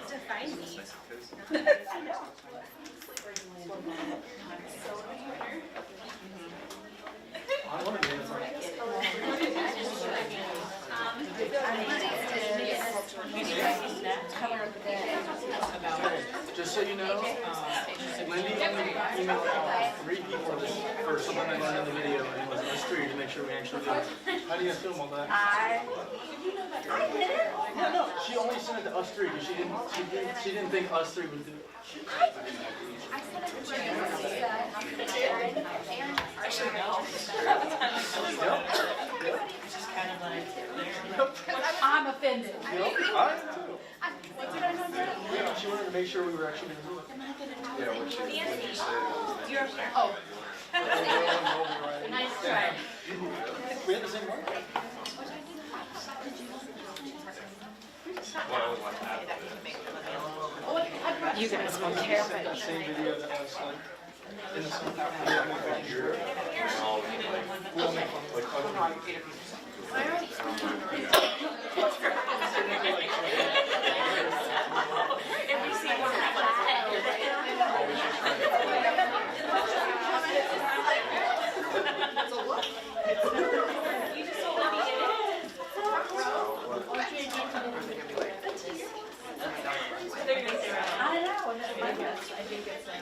to find me. Just so you know, Lindy only emailed out 3 people for something I learned in the video, and it was us 3 to make sure we actually did it. How do you guys feel about that? I did it. No, she only sent it to us 3 because she didn't think us 3 would do it. I'm offended. I am too. Yeah, she wanted to make sure we were actually going to do it. Yeah, when she said, You're here. Oh, nice try. We had the same one? well, I was like that. You guys won't care, That but same video that was like in the same All like, we'll make fun.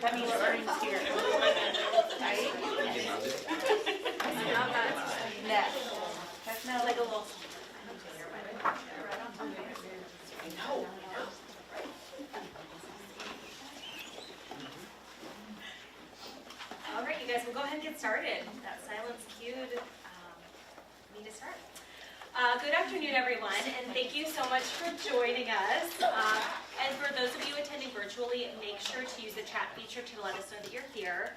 that means spring's here. Right? Not that. That smells like a little. All right, you guys, we'll go ahead and get started. That silence cued me to start. Good afternoon, everyone, and thank you so much for joining us. And for those of you attending virtually, make sure to use the chat feature to let us know that you're here.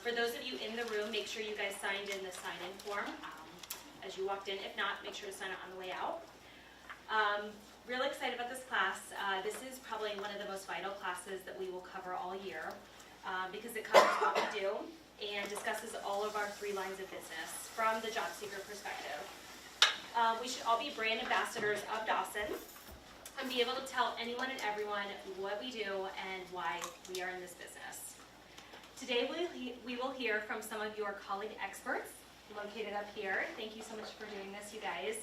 For those of you in the room, make sure you guys signed in the sign-in form as you walked in. If not, make sure to sign it on the way out. Really excited about this class. This is probably one of the most vital classes that we will cover all year because it covers what we do and discusses all of our 3 lines of business from the job seeker perspective. We should all be brand ambassadors of Dawson and be able to tell anyone and everyone what we do and why we are in this business. Today we will hear from some of your colleague experts located up here. Thank you so much for doing this, you guys.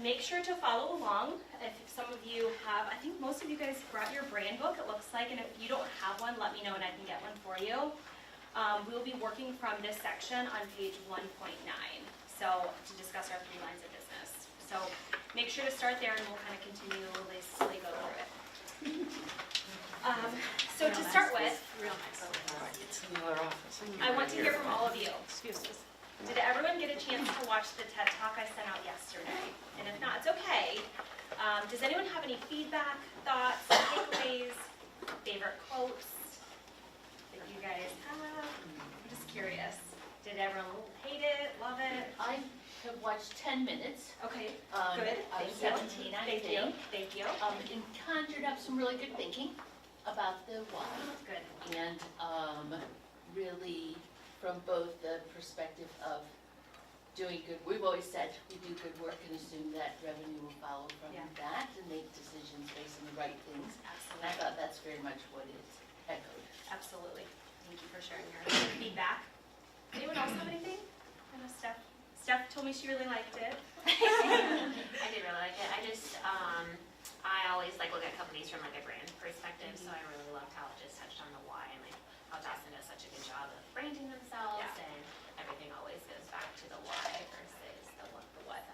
Make sure to follow along. If some of you have, I think most of you guys brought your brand book, it looks like, and if you don't have one, let me know and I can get one for you. We'll be working from this section on page 1.9. So to discuss our 3 lines of business. So make sure to start there and we'll kind of continuously go through it. So to start with, I want to hear from all of you. Excuses. Did everyone get a chance to watch the TED Talk I sent out yesterday? And if not, it's okay. Does anyone have any feedback, thoughts, takeaways, favorite quotes that you guys have? I'm just curious. Did everyone hate it, love it? I have watched 10 minutes. Okay, Good. Thank you. 17, I Thank think. you. Thank you. And conjured up some really good thinking about the why. Good. And really from both the perspective of doing good, we've always said we do good work and assume that revenue will follow from Yeah. that and make decisions based on the right things. And I Absolutely. thought that's very much what is echoed. Absolutely. Thank you for sharing your feedback. Anyone else have anything? I know Steph told me she really liked it. I did really like it. I always look at companies from a brand perspective, so I really loved how it just touched on the why and how Dawson does such a good job of branding themselves, Yeah. and everything always goes back to the why versus the what.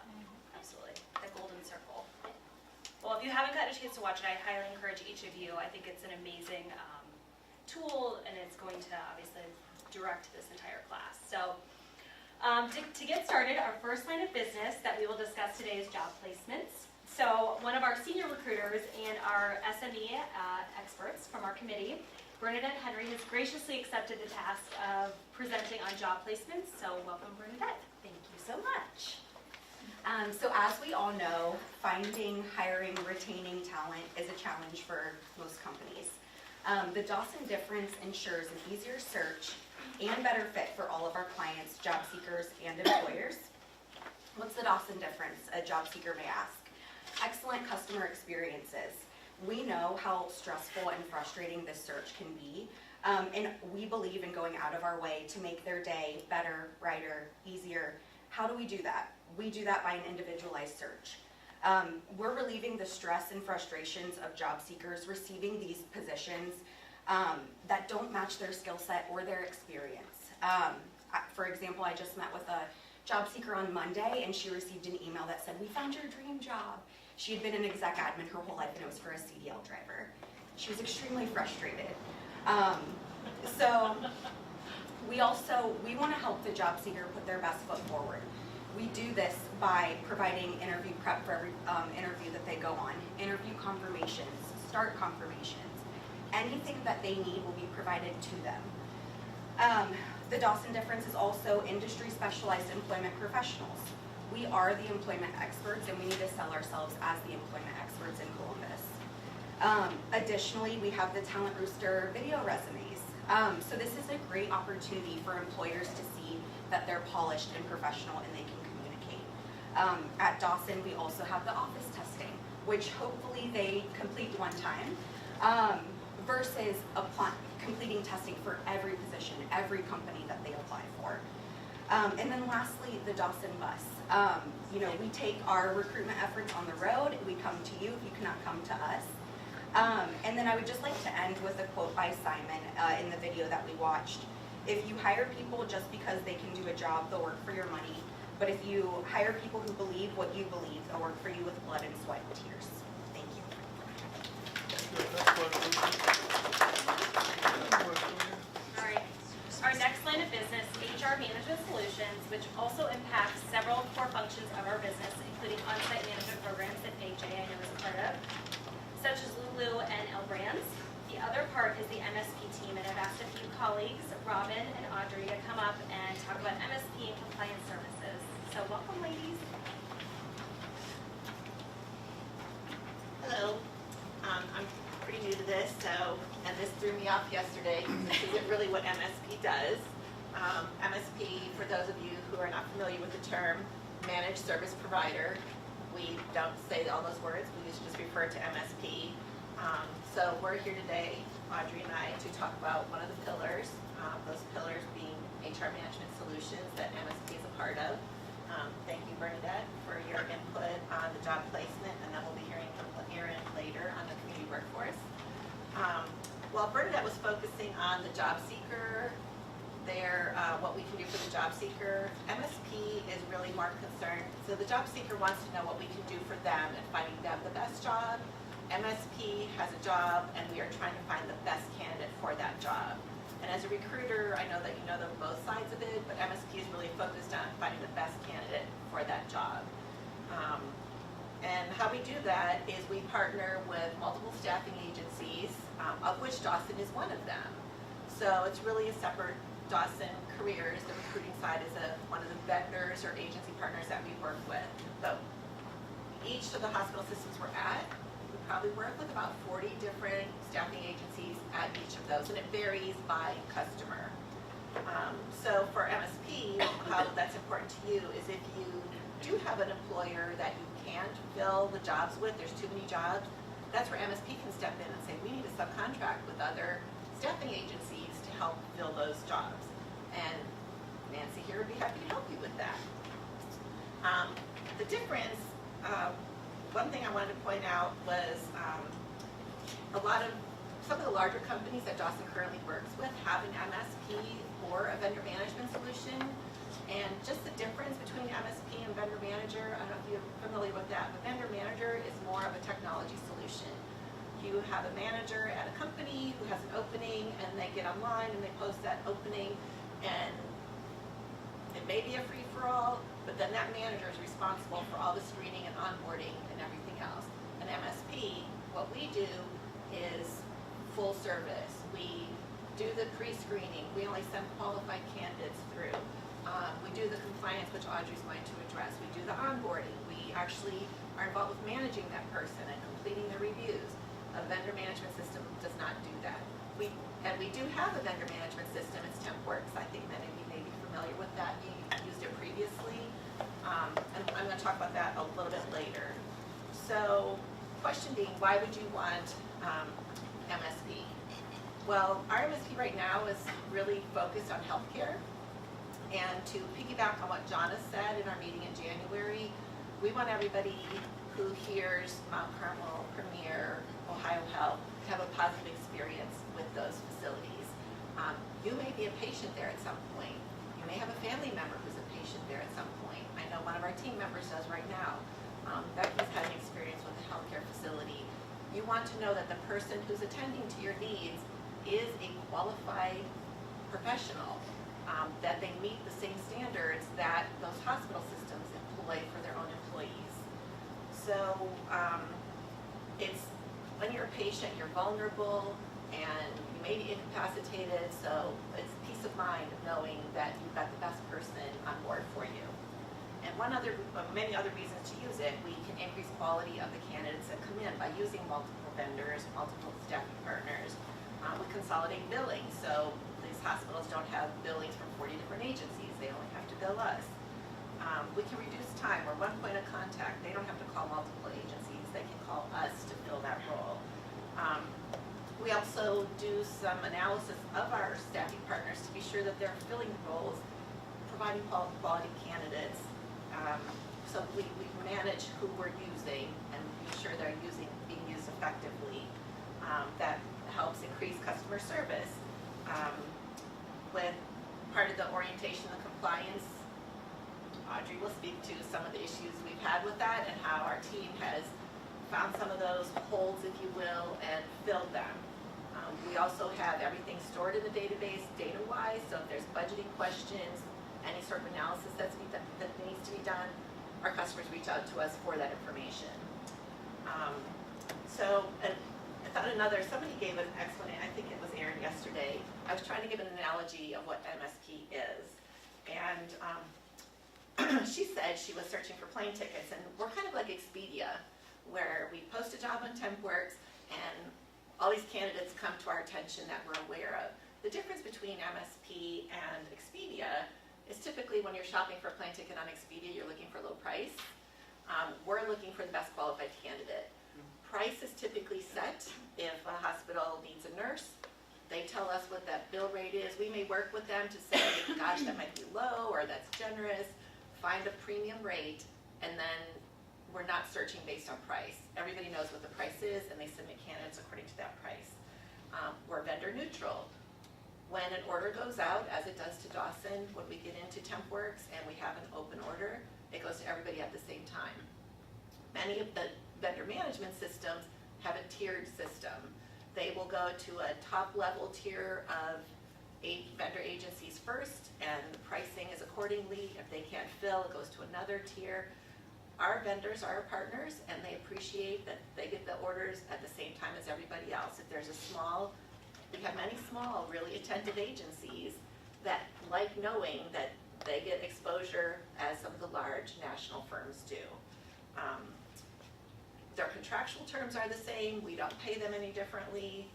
Absolutely. The golden circle. Well, if you haven't gotten a chance to watch it, I highly encourage each of you. I think it's an amazing tool, and it's going to obviously direct this entire class. So to get started, our first line of business that we will discuss today is job placements. So one of our senior recruiters and our SME experts from our committee, Bernadette Henry, has graciously accepted the task of presenting on job placements. So welcome, Bernadette. Thank you so much. So as we all know, finding, hiring, retaining talent is a challenge for most companies. The Dawson difference ensures an easier search and better fit for all of our clients, job seekers, and employers. What's the Dawson difference, a job seeker may ask? Excellent customer experiences. We know how stressful and frustrating this search can be, and we believe in going out of our way to make their day better, brighter, easier. How do we do that? We do that by an individualized search. We're relieving the stress and frustrations of job seekers receiving these positions that don't match their skill set or their experience. For example, I just met with a job seeker on Monday, and she received an email that said, "We found your dream job." She had been an exec admin her whole life, and it was for a CDL driver. She was extremely frustrated. So we want to help the job seeker put their best foot forward. We do this by providing interview prep for every interview that they go on, interview confirmations, start confirmations. Anything that they need will be provided to them. The Dawson difference is also industry specialized employment professionals. We are the employment experts, and we need to sell ourselves as the employment experts in Columbus. Additionally, we have the Talent Rooster video resumes. So this is a great opportunity for employers to see that they're polished and professional and they can communicate. At Dawson, we also have the office testing, which hopefully they complete one time, versus completing testing for every position, every company that they apply for. And then lastly, the Dawson bus. We take our recruitment efforts on the road. We come to you if you cannot come to us. And then I would just like to end with a quote by Simon in the video that we watched. If you hire people just because they can do a job, they'll work for your money. But if you hire people who believe what you believe, they'll work for you with blood and sweat and tears. Thank you. All right. Our next line of business, HR Management Solutions, which also impacts several core functions of our business, including on-site management programs that AJ I know is a part of, such as Lulu and L Brands. The other part is the MSP team, and I've asked a few colleagues, Robin and Audrey, to come up and talk about MSP and compliance services. So welcome, ladies. Hello. I'm pretty new to this, and this threw me off yesterday. This isn't really what MSP does. MSP, for those of you who are not familiar with the term, managed service provider. We don't say all those words, we just refer to MSP. So we're here today, Audrey and I, to talk about one of the pillars, those pillars being HR Management Solutions that MSP is a part of. Thank you, Bernadette, for your input on the job placement, and then we'll be hearing from Erin later on the community workforce. While Bernadette was focusing on the job seeker, what we can do for the job seeker, MSP is really more concerned. So the job seeker wants to know what we can do for them and finding them the best job. MSP has a job, and we are trying to find the best candidate for that job. And as a recruiter, I know that you know both sides of it, but MSP is really focused on finding the best candidate for that job. And how we do that is we partner with multiple staffing agencies, of which Dawson is one of them. So it's really a separate Dawson Careers. The recruiting side is one of the vendors or agency partners that we work with. So each of the hospital systems we're at, we probably work with about 40 different staffing agencies at each of those, and it varies by customer. So for MSP, how that's important to you is if you do have an employer that you can't fill the jobs with, there's too many jobs, that's where MSP can step in and say, we need a subcontract with other staffing agencies to help fill those jobs. And Nancy here would be happy to help you with that. The difference, one thing I wanted to point out was some of the larger companies that Dawson currently works with have an MSP or a vendor management solution. And just the difference between MSP and vendor manager, I don't know if you're familiar with that, but vendor manager is more of a technology solution. You have a manager at a company who has an opening, and they get online and they post that opening, and it may be a free-for-all, but then that manager is responsible for all the screening and onboarding and everything else. An MSP, what we do is full service. We do the pre-screening. We only send qualified candidates through. We do the compliance, which Audrey's going to address. We do the onboarding. We actually are involved with managing that person and completing the reviews. A vendor management system does not do that. We do have a vendor management system. It's TempWorks. I think many of you may be familiar with that. You used it previously. And I'm going to talk about that a little bit later. So, question being, why would you want MSP? Well, our MSP right now is really focused on healthcare. And to piggyback on what Jonna said in our meeting in January, we want everybody who hears Mount Carmel, Premier, Ohio Health to have a positive experience with those facilities. You may be a patient there at some point. You may have a family member who's a patient there at some point. I know one of our team members does right now. Becky's had an experience with a healthcare facility. You want to know that the person who's attending to your needs is a qualified professional, that they meet the same standards that those hospital systems employ for their own employees. So it's when you're a patient, you're vulnerable and you may be incapacitated, so it's peace of mind of knowing that you've got the best person on board for you. And many other reasons to use it, we can increase quality of the candidates that come in by using multiple vendors, multiple staffing partners. We consolidate billing, so these hospitals don't have billings from 40 different agencies, they only have to bill us. We can reduce time, we're one point of contact, they don't have to call multiple agencies, they can call us to fill that role. We also do some analysis of our staffing partners to be sure that they're filling roles, providing quality candidates. So we manage who we're using and be sure they're being used effectively. That helps increase customer service. With part of the orientation and compliance, Audrey will speak to some of the issues we've had with that and how our team has found some of those holes, if you will, and filled them. We also have everything stored in the database data-wise, so if there's budgeting questions, any sort of analysis that needs to be done, our customers reach out to us for that information. I thought somebody gave an explanation, I think it was Erin yesterday. I was trying to give an analogy of what MSP is. And she said she was searching for plane tickets, and we're kind of like Expedia, where we post a job on TempWorks, and all these candidates come to our attention that we're aware of. The difference between MSP and Expedia is typically when you're shopping for a plane ticket on Expedia, you're looking for low price. We're looking for the best qualified candidate. Price is typically set if a hospital needs a nurse. They tell us what that bill rate is. We may work with them to say, gosh, that might be low or that's generous. Find a premium rate, and then we're not searching based on price. Everybody knows what the price is, and they submit candidates according to that price. We're vendor neutral. When an order goes out, as it does to Dawson, when we get into TempWorks and we have an open order, it goes to everybody at the same time. Many of the vendor management systems have a tiered system. They will go to a top level tier of vendor agencies first, and the pricing is accordingly. If they can't fill, it goes to another tier. Our vendors are our partners, and they appreciate that they get the orders at the same time as everybody else. If there's we have many small, really attentive agencies that like knowing that they get exposure as some of the large national firms do. Their contractual terms are the same. We don't pay them any differently.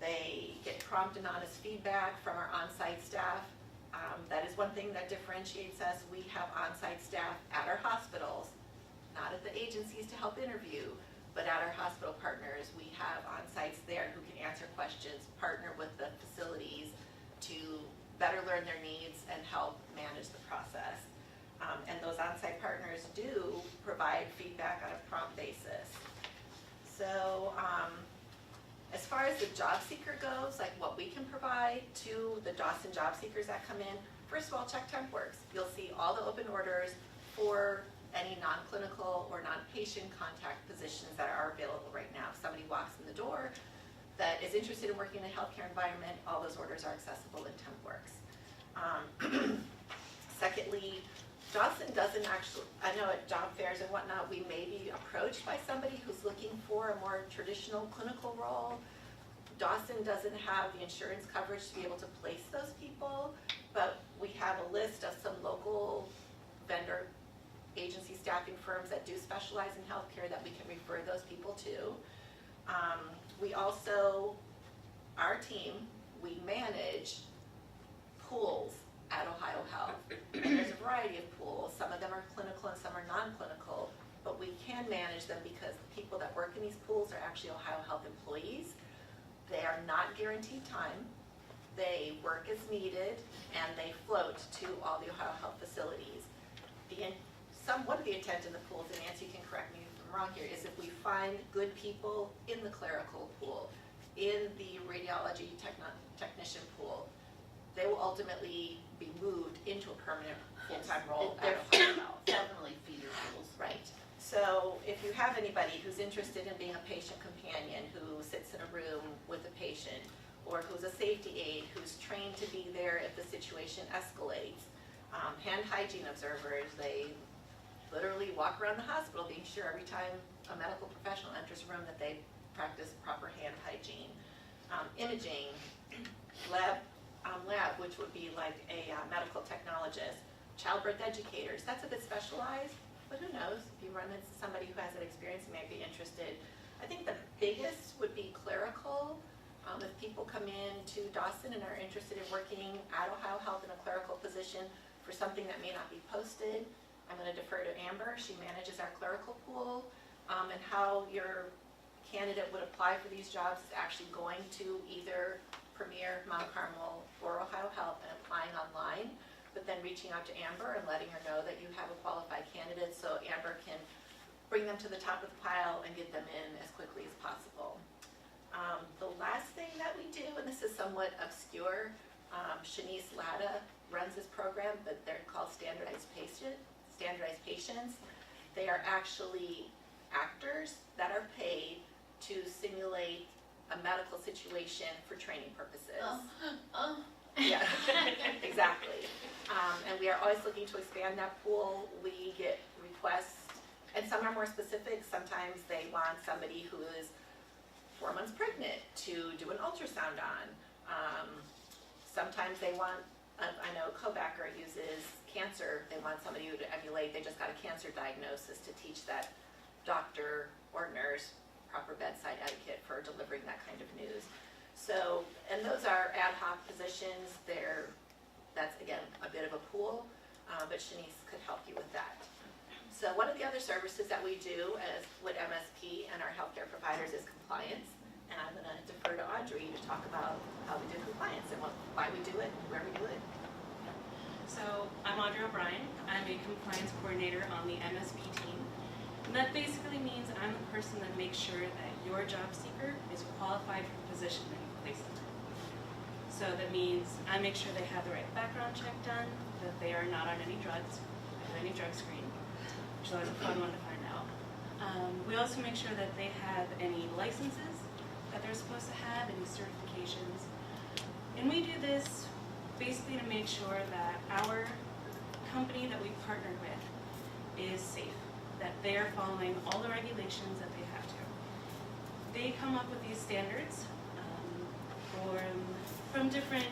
They get prompt and honest feedback from our on-site staff. That is one thing that differentiates us. We have on-site staff at our hospitals, not at the agencies to help interview, but at our hospital partners. We have on-sites there who can answer questions, partner with the facilities to better learn their needs and help manage the process. And those on-site partners do provide feedback on a prompt basis. So as far as the job seeker goes, like what we can provide to the Dawson job seekers that come in, first of all, check TempWorks. You'll see all the open orders for any non-clinical or non-patient contact positions that are available right now. If somebody walks in the door that is interested in working in a healthcare environment, all those orders are accessible in TempWorks. Secondly, Dawson doesn't actually, I know at job fairs and whatnot, we may be approached by somebody who's looking for a more traditional clinical role. Dawson doesn't have the insurance coverage to be able to place those people, but we have a list of some local vendor agency staffing firms that do specialize in healthcare that we can refer those people to. We also, our team, we manage pools at Ohio Health. And there's a variety of pools. Some of them are clinical and some are non-clinical. can manage them because the people that work in these pools are actually Ohio Health employees. They are not guaranteed time. They work as needed, and they float to all the Ohio Health facilities. One of the intent in the pools, and Nancy can correct me if I'm wrong here, is if we find good people in the clerical pool, in the radiology technician pool, they will ultimately be moved into a permanent full-time role at Ohio Health. Definitely feeder pools. Right. So if you have anybody who's interested in being a patient companion, who sits in a room with a patient, or who's a safety aide, who's trained to be there if the situation escalates, hand hygiene observers, they literally walk around the hospital being sure every time a medical professional enters a room that they practice proper hand hygiene. Imaging, lab, which would be like a medical technologist, childbirth educators, that's a bit specialized, but who knows, if you run into somebody who has that experience, you may be interested. I think the biggest would be clerical. If people come in to Dawson and are interested in working at Ohio Health in a clerical position for something that may not be posted, I'm going to defer to Amber. She manages our clerical pool, and how your candidate would apply for these jobs is actually going to either Premier, Mount Carmel, or Ohio Health and applying online, but then reaching out to Amber and letting her know that you have a qualified candidate so Amber can bring them to the top of the pile and get them in as quickly as possible. The last thing that we do, and this is somewhat obscure, Shanice Latta runs this program, but they're called standardized patients. They are actually actors that are paid to simulate a medical situation for training purposes. Yeah, exactly. And we are always looking to expand that pool. We get requests, and some are more specific. Sometimes they want somebody who is 4 months pregnant to do an ultrasound on. Sometimes they want, I know Kobacker uses cancer. They want somebody who to emulate, they just got a cancer diagnosis, to teach that doctor or nurse proper bedside etiquette for delivering that kind of news. So, and those are ad hoc positions. That's again a bit of a pool, but Shanice could help you with that. So one of the other services that we do as with MSP and our healthcare providers is compliance. And I'm going to defer to Audrey to talk about how we do compliance and why we do it, where we do it. So I'm Audrey O'Brien. I'm a compliance coordinator on the MSP team. And that basically means I'm the person that makes sure that your job seeker is qualified for the position that you place them in. So that means I make sure they have the right background check done, that they are not on any drugs, or any drug screen, which is always a fun one to find out. We also make sure that they have any licenses that they're supposed to have, any certifications. And we do this basically to make sure that our company that we partnered with is safe, that they are following all the regulations that they have to. They come up with these standards from different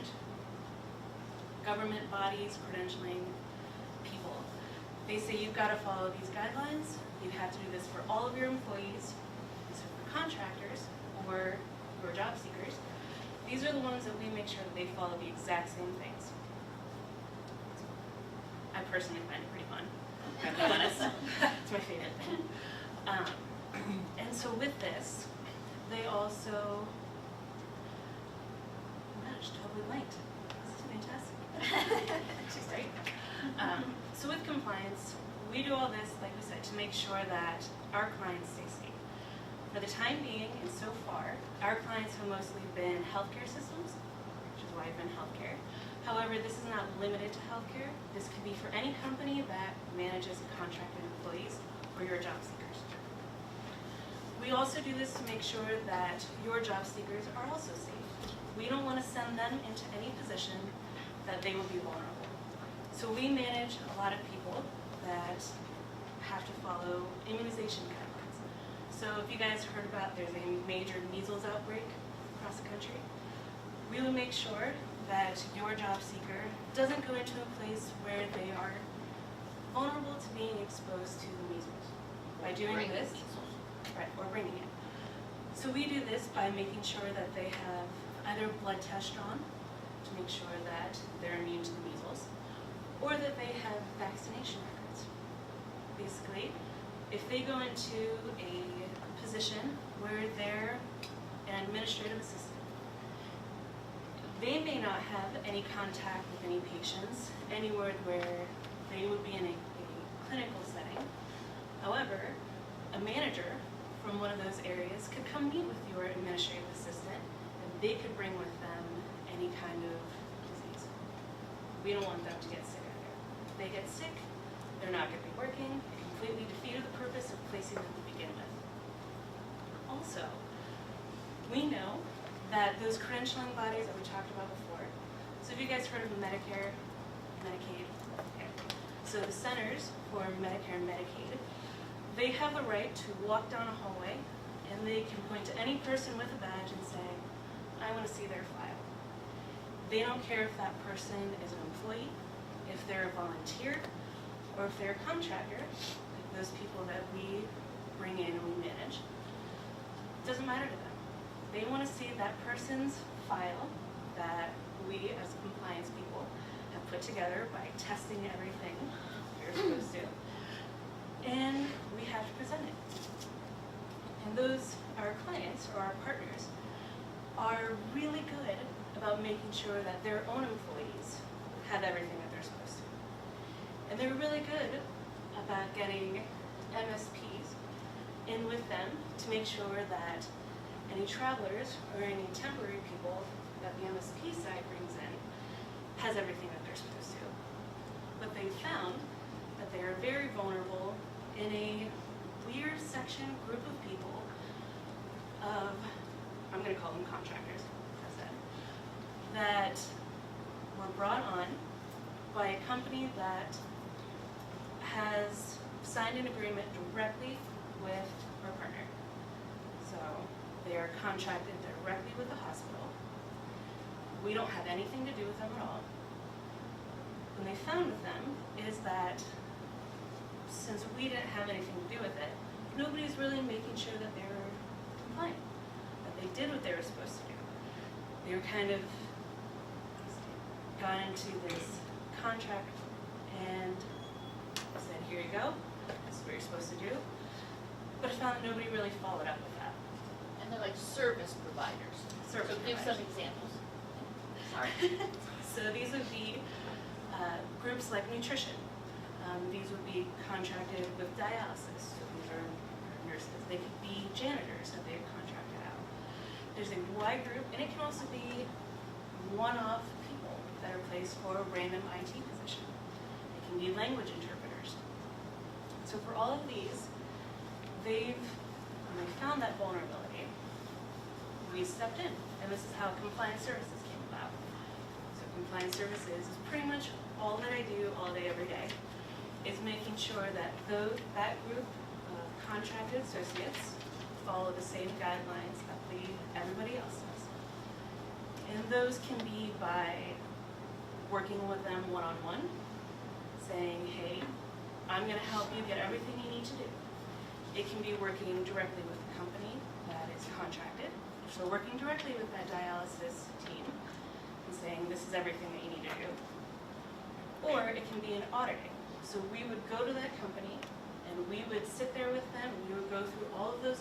government bodies, credentialing people. They say you've got to follow these guidelines, you have to do this for all of your employees, so for contractors or your job seekers, these are the ones that we make sure that they follow the exact same things. I personally find it pretty fun, I'll be honest. It's my favorite thing. And so with this, they also, oh gosh, totally blanked. This is fantastic. She's great. So with compliance, we do all this, like we said, to make sure that our clients stay safe. For the time being, and so far, our clients have mostly been healthcare systems, which is why I've been healthcare. However, this is not limited to healthcare. This could be for any company that manages contracted employees or your job seekers. We also do this to make sure that your job seekers are also safe. We don't want to send them into any position that they will be vulnerable. So we manage a lot of people that have to follow immunization guidelines. So if you guys heard about there's a major measles outbreak across the country, we will make sure that your job seeker doesn't go into a place where they are vulnerable to being exposed to the measles. By doing this, right, or bringing it. So we do this by making sure that they have either a blood test drawn to make sure that they're immune to the measles, or that they have vaccination records. Basically, if they go into a position where they're an administrative assistant, they may not have any contact with any patients, anywhere where they would be in a clinical setting. However, a manager from one of those areas could come meet with your administrative assistant, and they could bring with them any kind of disease. We don't want them to get sick either. If they get sick, they're not going to be working. It completely defeated the purpose of placing them to begin with. Also, we know that those credentialing bodies that we talked about before, so have you guys heard of Medicare, Medicaid? Okay. So the Centers for Medicare and Medicaid, they have the right to walk down a hallway and they can point to any person with a badge and say, I want to see their file. They don't care if that person is an employee, if they're a volunteer, or if they're a contractor, like those people that we bring in and we manage. It doesn't matter to them. They want to see that person's file that we as compliance people have put together by testing everything you're supposed to. And we have to present it. And those, our clients or our partners, are really good about making sure that their own employees have everything that they're supposed to. And they're really good about getting MSPs in with them to make sure that any travelers or any temporary people that the MSP side brings in has everything that they're supposed to. But they found that they are very vulnerable in a weird section group of people of, I'm going to call them contractors, as I said, that were brought on by a company that has signed an agreement directly with our partner. So they are contracted directly with the hospital. We don't have anything to do with them at all. What they found with them is that since we didn't have anything to do with it, nobody's really making sure that they're compliant, that they did what they were supposed to do. They were kind of got into this contract and said, here you go, this is what you're supposed to do. But I found that nobody really followed up with that. And they're like service providers. Service So give some providers. examples. Sorry. So these would be groups like nutrition. These would be contracted with dialysis. So these are nurses. They could be janitors that they've contracted out. There's a wide group, and it can also be one-off people that are placed for a random IT position. It can be language interpreters. So for all of these, when they found that vulnerability, we stepped in, and this is how compliance services came about. So compliance services is pretty much all that I do all day, every day, is making sure that that group of contracted associates follow the same guidelines that everybody else does. And those can be by working with them one-on-one, saying, hey, I'm going to help you get everything you need to do. It can be working directly with the company that is contracted. So working directly with that dialysis team and saying, this is everything that you need to do. Or it can be an auditing. So we would go to that company and we would sit there with them and we would go through all of their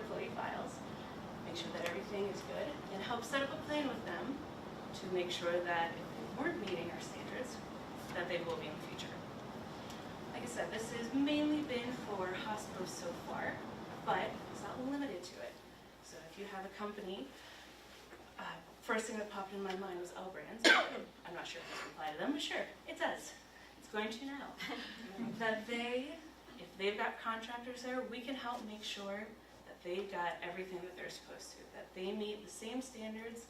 employee files, make sure that everything is good, and help set up a plan with them to make sure that if they weren't meeting our standards, that they will be in the future. Like I said, this has mainly been for hospitals so far, but it's not limited to it. So if you have a company, first thing that popped in my mind was L-Brands. I'm not sure if this applies to them, but sure, it does. It's going to now. That if they've got contractors there, we can help make sure that they've got everything that they're supposed to, that they meet the same standards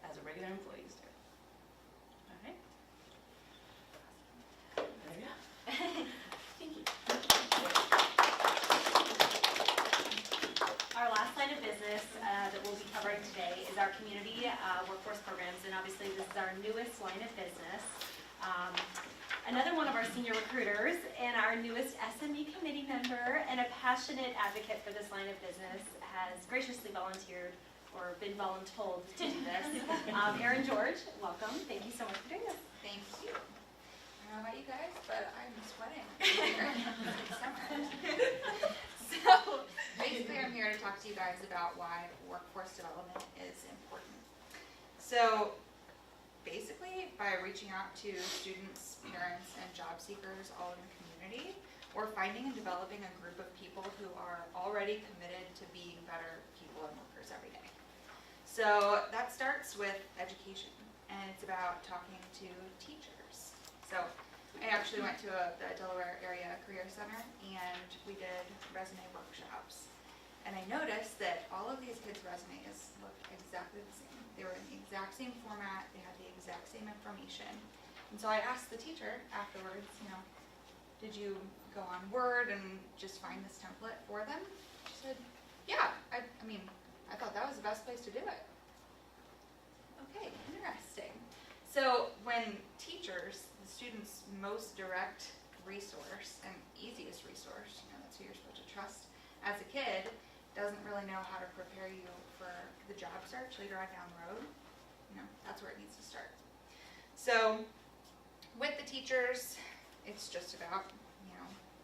as regular employees do. All right? There you go. Thank you. Our last line of business that we'll be covering today is our community workforce programs, and obviously this is our newest line of business. Another one of our senior recruiters and our newest SME committee member and a passionate advocate for this line of business has graciously volunteered or been voluntold to do this. Erin George, welcome. Thank you so much for doing this. Thank you. I don't know about you guys, but I'm sweating. It's summer. you guys about why workforce development is important. So basically, by reaching out to students, parents, and job seekers all in the community, we're finding and developing a group of people who are already committed to being better people and workers every day. So that starts with education, and it's about talking to teachers. So I actually went to the Delaware Area Career Center, and we did resume workshops. And I noticed that all of these kids' resumes looked exactly the same. They were in the exact same format, they had the exact same information. And so I asked the teacher afterwards, did you go on Word and just find this template for them? She said, yeah, I thought that was the best place to do it. Okay, interesting. So when teachers, the student's most direct resource and easiest resource, that's who you're supposed to trust as a kid, doesn't really know how to prepare you for the job search later on down the road, that's where it needs to start. So with the teachers, it's just about,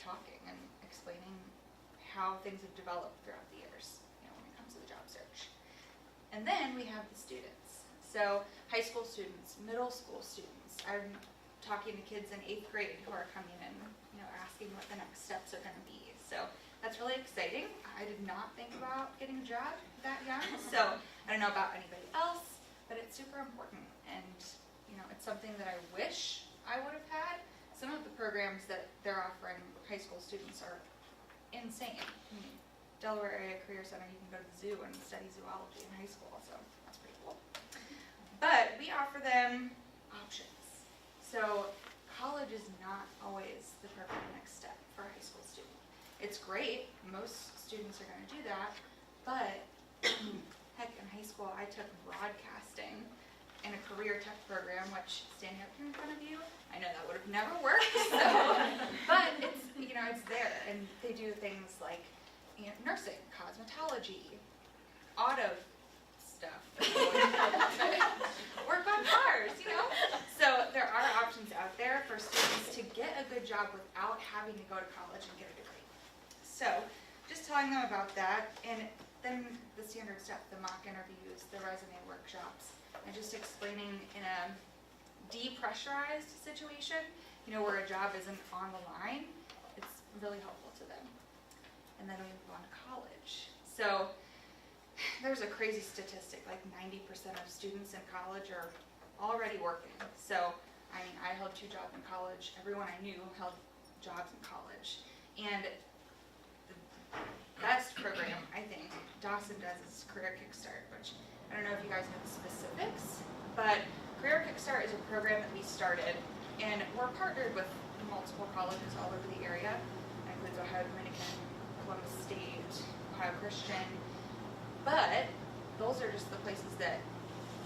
talking and explaining how things have developed throughout the years, when it comes to the job search. And then we have the students. So high school students, middle school students. I'm talking to kids in 8th grade who are coming in, asking what the next steps are going to be. So that's really exciting. I did not think about getting a job that young, so I don't know about anybody else, but it's super important. And, it's something that I wish I would have had. Some of the programs that they're offering high school students are insane. Delaware Area Career Center, you can go to the zoo and study zoology in high school, so that's pretty cool. But we offer them options. So college is not always the perfect next step for a high school student. It's great, most students are going to do that, but heck, in high school I took broadcasting in a career tech program, which standing up here in front of you, I know that would have never worked, but it's, it's there, and they do things like nursing, cosmetology, auto stuff, work on cars, So there are options out there for students to get a good job without having to go to college and get a degree. So just telling them about that, and then the standard stuff, the mock interviews, the resume workshops, and just explaining in a depressurized situation, where a job isn't on the line, it's really helpful to them. And then we move on to college. So there's a crazy statistic, like 90% of students in college are already working. So, I held 2 jobs in college. Everyone I knew held jobs in college. And the best program, I think, Dawson does is Career Kickstart, which I don't know if you guys know the specifics, but Career Kickstart is a program that we started, and we're partnered with multiple colleges all over the area. That includes Ohio Dominican, Columbus State, Ohio Christian, but those are just the places that,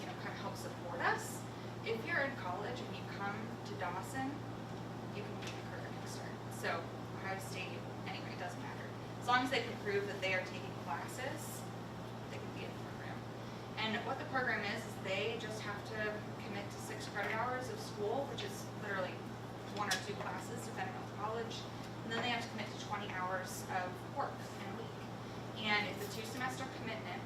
kind of help support us. If you're in college and you come to Dawson, you can be a Career Kickstart. So Ohio State, anyway, it doesn't matter. As long as they can prove that they are taking classes, they can be in the program. And what the program is they just have to commit to 6 credit hours of school, which is literally 1 or 2 classes, depending on college. And then they have to commit to 20 hours of work in a week. And it's a 2-semester commitment.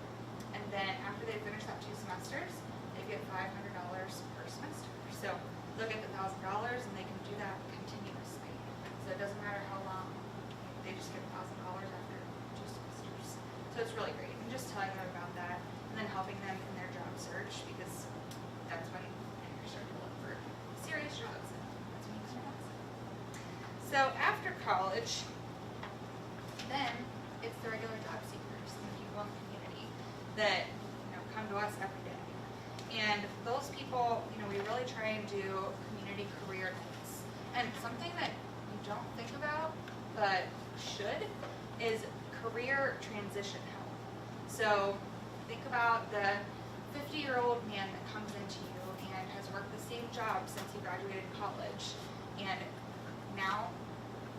And then after they finish that 2 semesters, they get $500 per semester. So they'll get the $1,000 and they can do that continuously. So it doesn't matter how long, they just get $1,000 after 2 semesters. So it's really great. And just telling them about that and then helping them in their job search, because that's when you're starting to look for serious jobs. And that's when you start Dawson. So after college, then it's the regular job seekers and the people in the community that come to us every day. And those people, we really try and do community career nights. And something that you don't think about, but should, is career transition help. So think about the 50-year-old man that comes into you and has worked the same job since he graduated college, and now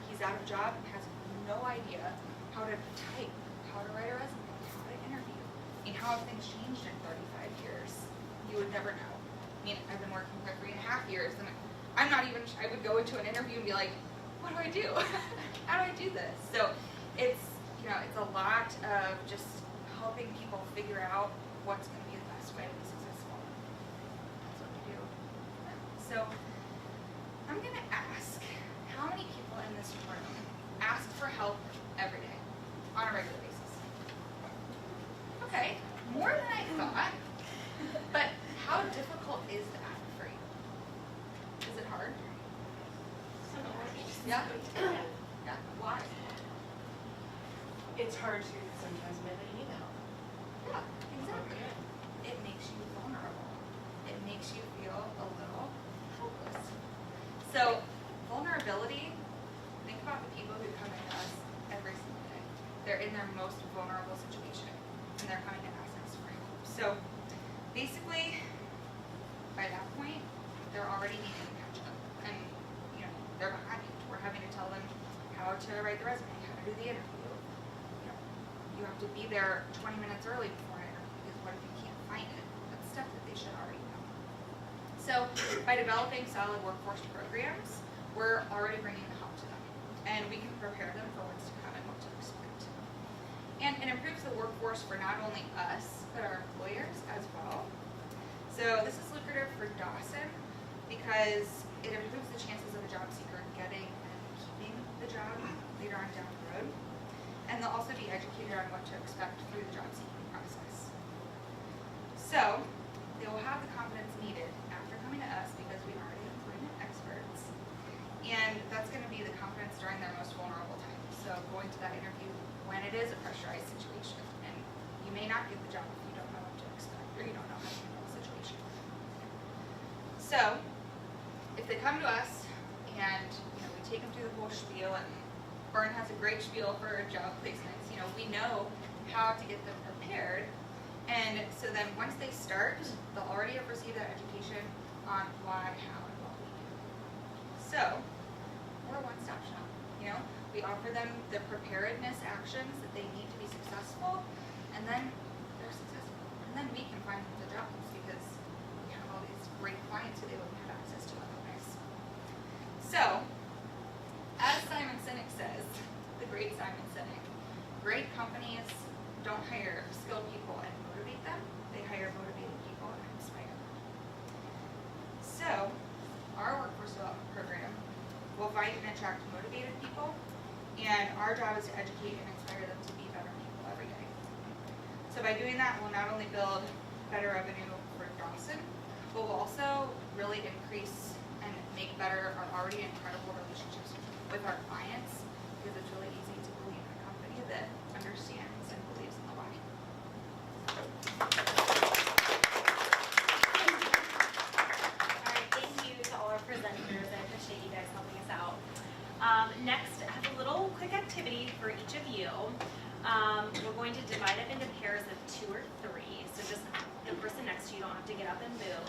he's out of job and has no idea how to type, how to write a resume, how to interview, and how have things changed in 35 years. You would never know. I've been working for 3.5 years, and I'm not even, I would go into an interview and be like, what do I do? How do I do this? So it's, it's a lot of just helping people figure out what's going to be the best way to be successful. That's what we do. So I'm going to ask, how many people in this room ask for help every day on a regular basis? Okay, more than I thought. But how difficult is that for you? Is it hard? Yeah? Yeah, why? It's hard to sometimes make an email. Yeah, exactly. It makes you vulnerable. It makes you feel a little helpless. So, vulnerability, think about the people who come into us every single day. They're in their most vulnerable situation, and they're coming to ask us for help. So, basically, by that point, they're already needing to catch up. And, you know, they're behind. We're having to tell them how to write the resume, how to do the interview. You have to be there 20 minutes early before an interview, because what if you can't find it? That's stuff that they should already know. So by developing solid workforce programs, we're already bringing the help to them, and we can prepare them for what's to come and what to expect. And it improves the workforce for not only us, but our employers as well. So this is lucrative for Dawson because it improves the chances of a job seeker getting and keeping the job later on down the road. And they'll also be educated on what to expect through the job seeking process. So, they will have the confidence needed after coming to us because we are the employment experts. And that's going to be the confidence during their most vulnerable time. So, going to that interview when it is a pressurized situation. And you may not get the job if you don't know what to expect or you don't know how to handle the situation. So, if they come to us and we take them through the whole spiel, and Byrne has a great spiel for job placements. We know how to get them prepared. And so then once they start, they'll already have received that education on why, how, and what we do. So we're a one-stop shop. We offer them the preparedness actions that they need to be successful, and then they're successful. And then we can find them the jobs because we have all these great clients who they wouldn't have access to otherwise. So, as Simon Sinek says, the great Simon Sinek, great companies don't hire skilled people and motivate them. They hire motivated people and inspire them. So, our workforce development program will find and attract motivated people, and our job is to educate and inspire them to be better people every day. So by doing that, we'll not only build better revenue for Dawson, but we'll also really increase and make better our already incredible relationships with our clients, because it's really easy to believe in a company that understands and believes in the why. All right, thank you to all our presenters. I appreciate you guys helping us out. Next, I have a little quick activity for each of you. We're going to divide it into pairs of 2 or 3, so just the person next to you don't have to get up and move.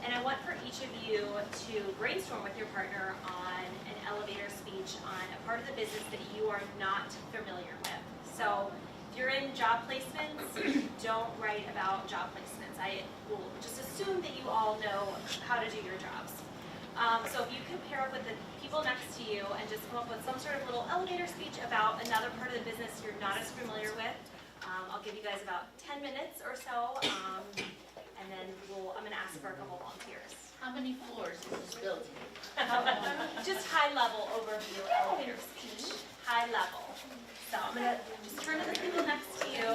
And I want for each of you to brainstorm with your partner on an elevator speech on a part of the business that you are not familiar with. So if you're in job placements, don't write about job placements. I will just assume that you all know how to do your jobs. So if you can pair up with the people next to you and just come up with some sort of little elevator speech about another part of the business you're not as familiar with, I'll give you guys about 10 minutes or so. And then I'm going to ask for a couple volunteers. How many floors is this building? Just high level overview elevator speech. High level. So I'm going to just turn to the people next to you.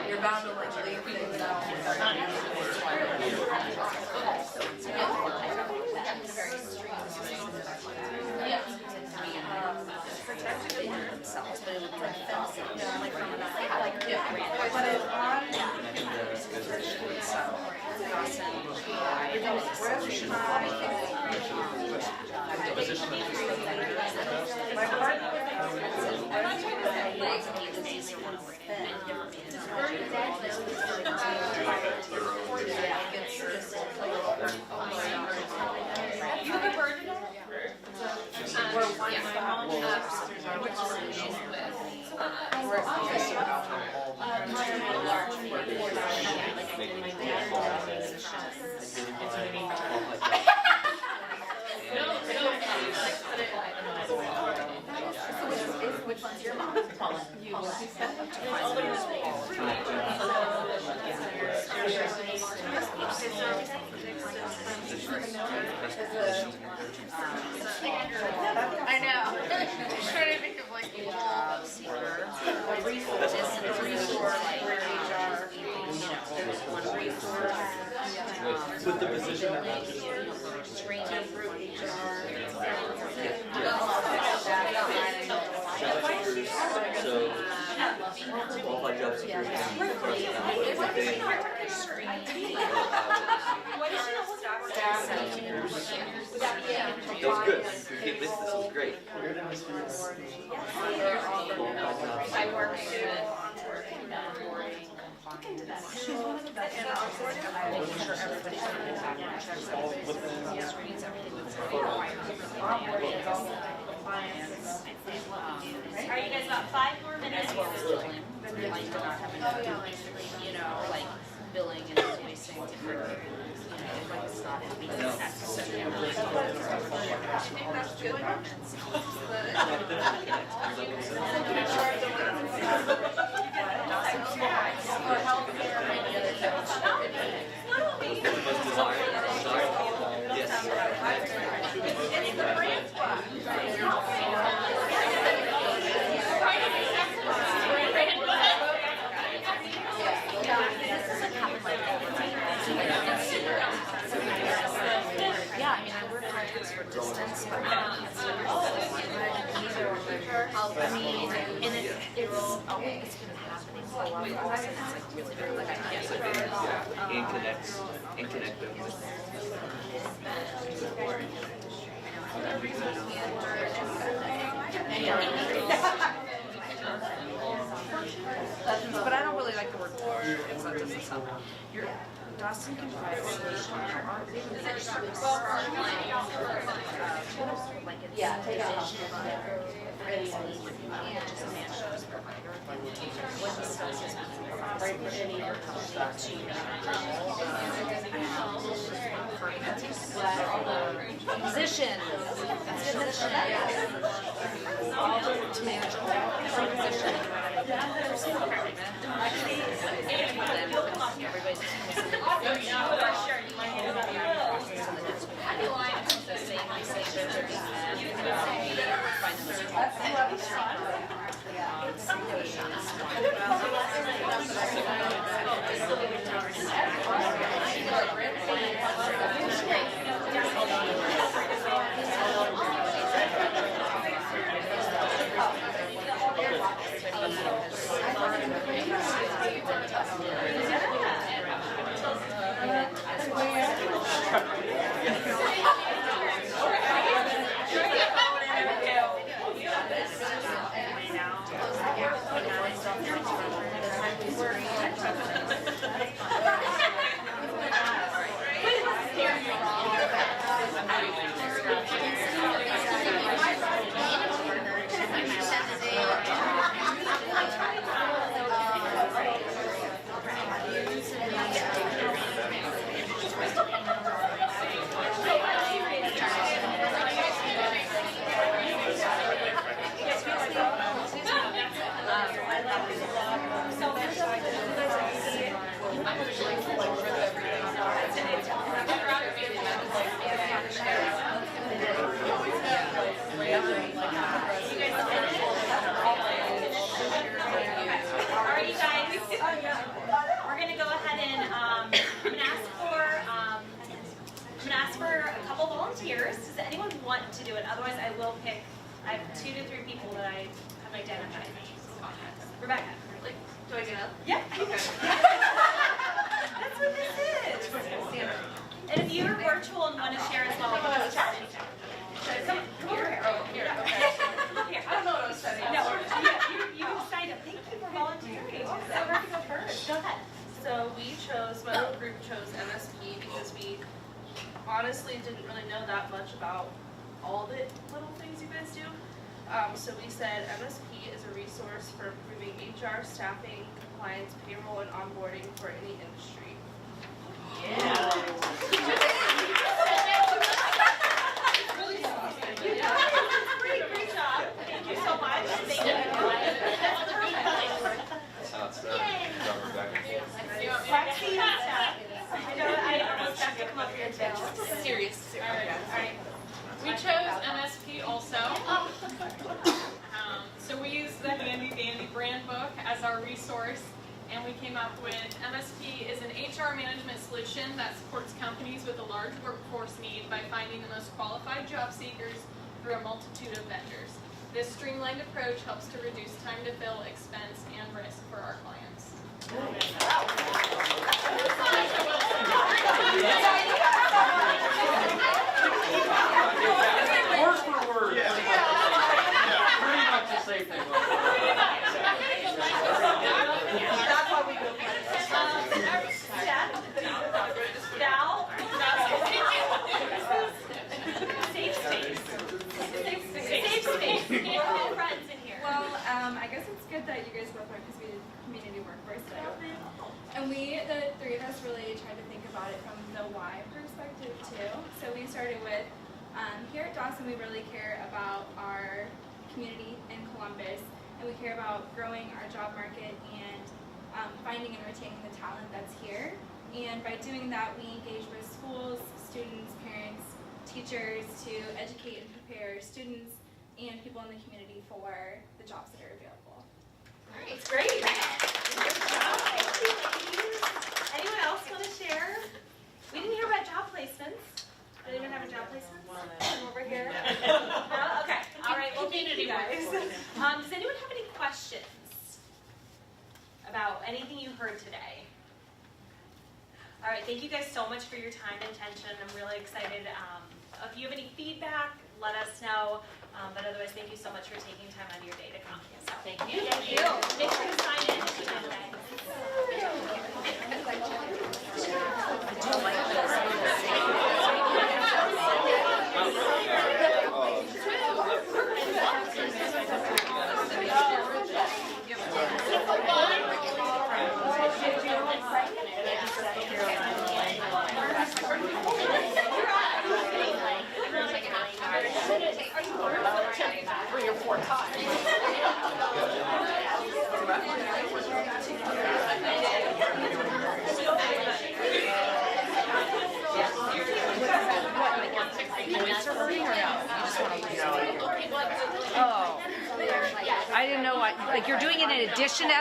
You're bound to like leave things out. You have a bird today? Which one's your mom? You. I know. I'm trying to think of like a With the position that So, qualified job security. That was good. We can't miss this. It was great. I work She's one of the best. And making sure everybody's on the background checks, everybody's screens, everything that's required. All right, you guys, about 5 more minutes. You know, like billing and invoicing for, like it's not yeah, I mean, I work hard for distance, but I mean, and it's always gonna happen in a lot of offices, it's like really very, like I can't. And connect them with. But I don't really like the word portion, so that doesn't sound good. Dawson can provide a solution. Yeah, take it off. And just manage those provider. What he says is right for any position. To manage all position. volunteers? Does anyone want to do it? Otherwise, I will pick. I have 2 to 3 people that I have identified. Rebecca. Like, do I get up? Yeah. Okay. That's what this is. And if you're virtual and want to share as well, just chat. Come over here. Oh, here, Yeah. okay. Here. I don't know what I was studying. No, you can sign up. Thank you for volunteering. So hard to go first. Go ahead. So my little group chose MSP because we honestly didn't really know that much about all the little things you guys do. So we said MSP is a resource for improving HR, staffing, compliance, payroll, and onboarding for any industry. Great job. Thank you so much. Thank you. That's how it's done. Lexi and Steph. I almost have to come up here too. Serious. All right. We chose MSP also. So we used the handy dandy brand book as our resource, and we came up with MSP is an HR management solution that supports companies with a large workforce need by finding the most qualified job seekers through a multitude of vendors. This streamlined approach helps to reduce time to fill, expense, and risk for our clients. Word for word. Pretty much the same thing. That's why we go. Val? Safe space. Safe space. We're all friends in here. Well, I guess it's good that you guys both went because we did community workforce development. And the 3 of us really tried to think about it from the why perspective too. So we started with, here at Dawson we really care about our community in Columbus, and we care about growing our job market and finding and retaining the talent that's here. And by doing that, we engage with schools, students, parents, teachers to educate and prepare students and people in the community for the jobs that are available. It's great. Good job. Thank you, ladies. Anyone else want to share? We didn't hear about job placements. Did anyone have a job placement? Over here? No? Okay. All right. Well, thank you guys. Does anyone have any questions about anything you heard today? All right. Thank you guys so much for your time and attention. I'm really excited. If you have any feedback, let us know. But otherwise, thank you so much for taking time out of your day to come. So, Thank you. Thank you. Make sure to sign in at the end of the day. I didn't know what, like you're doing it in addition to